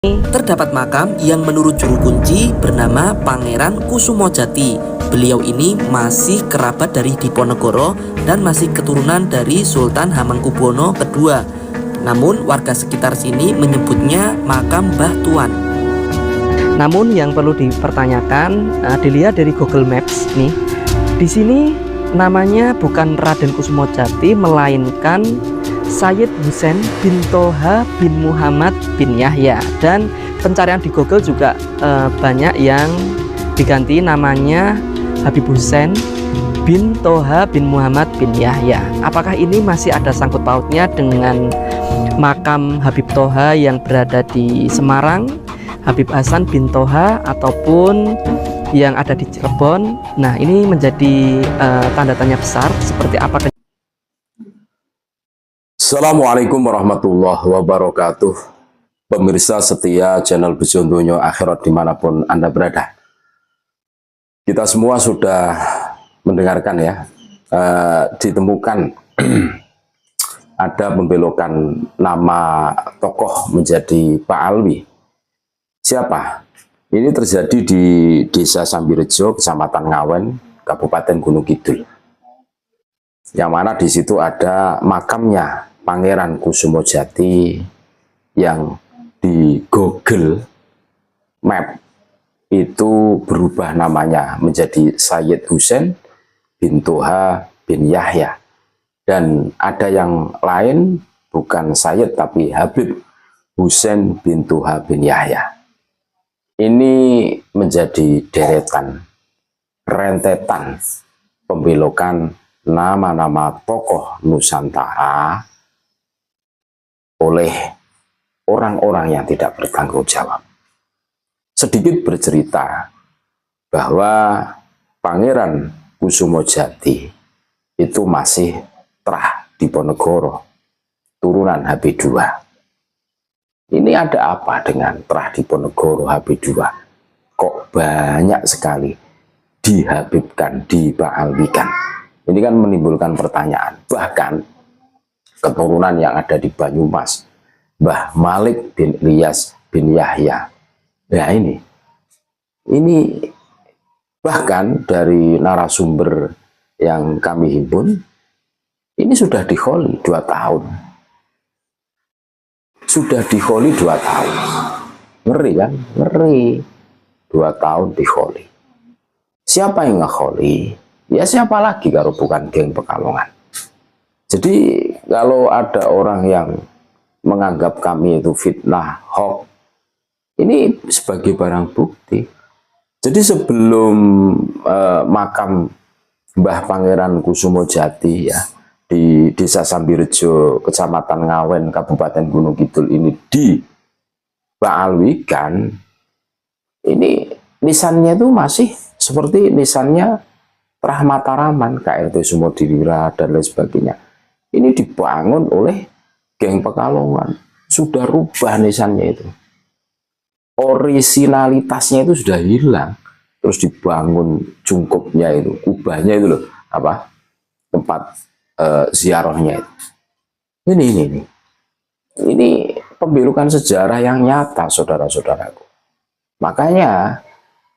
Terdapat makam yang menurut juru kunci bernama Pangeran Kusumojati. Beliau ini masih kerabat dari Diponegoro dan masih keturunan dari Sultan Hamengkubuwono II. Namun warga sekitar sini menyebutnya makam Mbah Tuan. Namun yang perlu dipertanyakan, dilihat dari Google Maps nih, di sini namanya bukan Raden Kusumojati melainkan Sayyid Husain bin Toha bin Muhammad bin Yahya. Dan pencarian di Google juga banyak yang diganti namanya Habib Husain bin Toha bin Muhammad bin Yahya. Apakah ini masih ada sangkut pautnya dengan makam Habib Toha yang berada di Semarang, Habib Hasan bin Toha, ataupun yang ada di Cirebon? Nah, ini menjadi tanda tanya besar seperti apa. Assalamualaikum warahmatullahi wabarakatuh. Pemirsa setia channel Bejo Donya Akhirat dimanapun Anda berada. Kita semua sudah mendengarkan ya, ditemukan ada pembelokan nama tokoh menjadi Pak Alwi. Siapa? Ini terjadi di Desa Sambirejo, Kecamatan Ngawen, Kabupaten Gunung Kidul. Yang mana di situ ada makamnya Pangeran Kusumojati yang di Google Map itu berubah namanya menjadi Sayyid Husain bin Toha bin Yahya. Dan ada yang lain, bukan Sayyid tapi Habib Husain bin Toha bin Yahya. Ini menjadi deretan, rentetan pembelokan nama-nama tokoh Nusantara oleh orang-orang yang tidak bertanggung jawab. Sedikit bercerita bahwa Pangeran Kusumojati itu masih Trah Diponegoro, turunan HB2. Ini ada apa dengan Trah Diponegoro HB2? Kok banyak sekali dihabibkan, dibaalwikan? Ini kan menimbulkan pertanyaan. Bahkan keturunan yang ada di Banyumas, Mbah Malik bin Ilyas bin Yahya. Ya ini bahkan dari narasumber yang kami himpun, ini sudah dikholi 2 tahun. Sudah dikholi 2 tahun. Ngeri kan? Ngeri. 2 tahun dikholi. Siapa yang ngekholi? Ya siapa lagi kalau bukan geng Pekalongan. Jadi kalau ada orang yang menganggap kami itu fitnah, hoax, ini sebagai barang bukti. Jadi sebelum makam Mbah Pangeran Kusumojati ya di Desa Sambirejo, Kecamatan Ngawen, Kabupaten Gunung Kidul ini dibaalwikan, ini nisannya itu masih seperti nisannya Trah Mataraman, KRT Sumodirirat dan lain sebagainya. Ini dibangun oleh geng Pekalongan. Sudah rubah nisannya itu. Orisinalitasnya itu sudah hilang. Terus dibangun cungkupnya itu, kubahnya itu loh, apa? Tempat ziarahnya itu. Ini pembelokan sejarah yang nyata, saudara-saudaraku. Makanya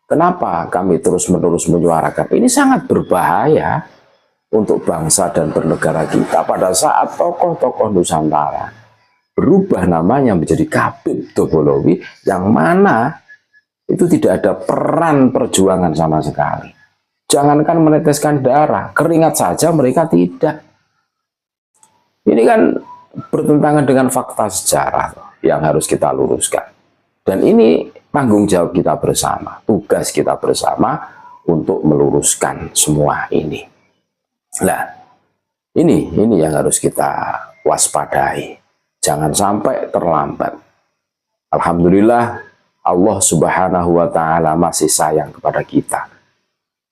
kenapa kami terus-menerus menyuarakan ini sangat berbahaya untuk bangsa dan bernegara kita pada saat tokoh-tokoh Nusantara berubah namanya menjadi Kabid Dobolowi, yang mana itu tidak ada peran perjuangan sama sekali. Jangankan meneteskan darah, keringat saja mereka tidak. Ini kan bertentangan dengan fakta sejarah yang harus kita luruskan. Dan ini tanggung jawab kita bersama, tugas kita bersama untuk meluruskan semua ini. Nah, ini yang harus kita waspadai. Jangan sampai terlambat. Alhamdulillah, Allah Subhanahu wa Ta'ala masih sayang kepada kita,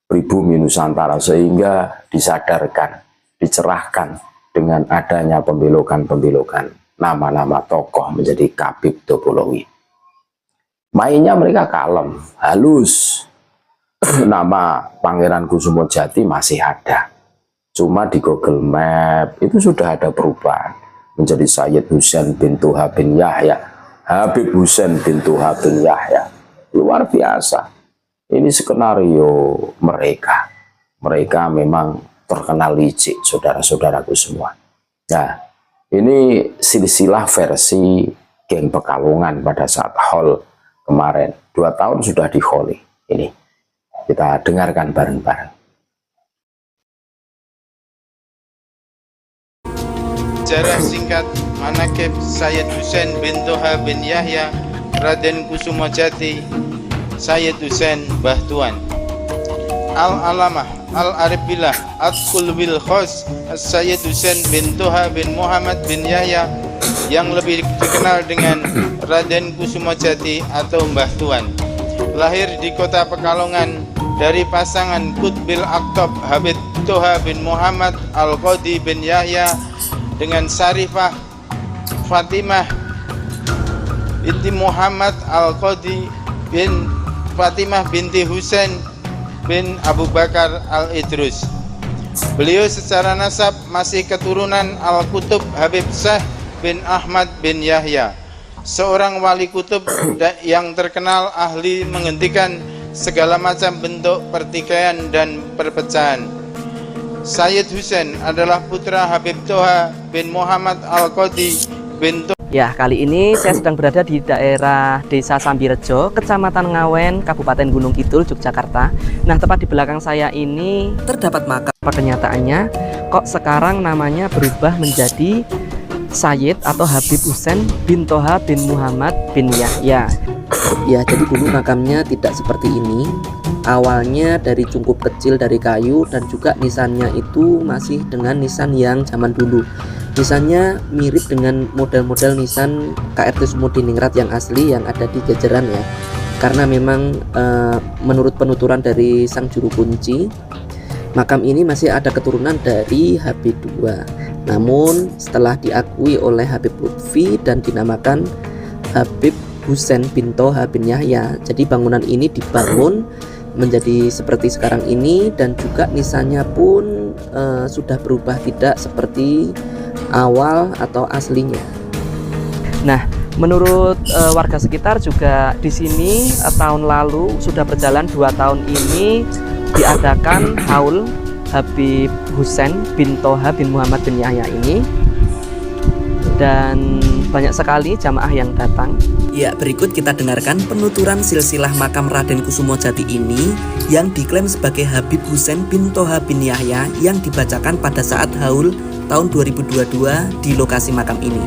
pribumi Nusantara, sehingga disadarkan, dicerahkan dengan adanya pembelokan-pembelokan nama-nama tokoh menjadi Kabid Dobolowi. Mainnya mereka kalem, halus. Nama Pangeran Kusumojati masih ada. Cuma di Google Map itu sudah ada perubahan menjadi Sayyid Husain bin Toha bin Yahya, Habib Husain bin Toha bin Yahya. Luar biasa. Ini skenario mereka. Mereka memang terkenal licik, saudara-saudaraku semua. Nah, ini silsilah versi geng Pekalongan pada saat haul kemarin. 2 tahun sudah di haul ini. Kita dengarkan bareng-bareng. Sejarah singkat Manaqib Sayyid Husain bin Toha bin Yahya Raden Kusumojati Sayyid Husain Bahtuan. Al-Alamah Al-Arif Billah At-Kul Bil Khos Sayyid Husain bin Toha bin Muhammad bin Yahya yang lebih dikenal dengan Raden Kusumojati atau Mbah Tuan. Lahir di kota Pekalongan dari pasangan Qutbil Aktob Habib Toha bin Muhammad Al-Qadi bin Yahya dengan Sarifah Fatimah binti Muhammad Al-Qadi bin Fatimah binti Husain bin Abu Bakar Al-Idrus. Beliau secara nasab masih keturunan Al-Qutub Habib Syekh bin Ahmad bin Yahya, seorang wali kutub yang terkenal ahli menghentikan segala macam bentuk pertikaian dan perpecahan. Sayyid Husain adalah putra Habib Toha bin Muhammad Al-Qadi bin Toha. Ya, kali ini saya sedang berada di daerah Desa Sambirejo, Kecamatan Ngawen, Kabupaten Gunung Kidul, Yogyakarta. Nah, tepat di belakang saya ini terdapat makam. Kenyataannya, kok sekarang namanya berubah menjadi Sayyid atau Habib Husain bin Toha bin Muhammad bin Yahya. Ya, jadi dulu makamnya tidak seperti ini. Awalnya dari cungkup kecil dari kayu dan juga nisannya itu masih dengan nisan yang zaman dulu. Nisannya mirip dengan model-model nisan KRT Sumudiningrat yang asli yang ada di Jajaran ya. Karena memang menurut penuturan dari sang juru kunci, makam ini masih ada keturunan dari Habib II. Namun setelah diakui oleh Habib Lutfi dan dinamakan Habib Husain bin Toha bin Yahya, jadi bangunan ini dibangun menjadi seperti sekarang ini dan juga nisannya pun sudah berubah, tidak seperti awal atau aslinya. Nah, menurut warga sekitar juga di sini tahun lalu sudah berjalan 2 tahun ini diadakan haul Habib Husain bin Toha bin Muhammad bin Yahya ini, dan banyak sekali jamaah yang datang. Ya, berikut kita dengarkan penuturan silsilah makam Raden Kusumojati ini yang diklaim sebagai Habib Husain bin Toha bin Yahya yang dibacakan pada saat haul tahun 2022 di lokasi makam ini.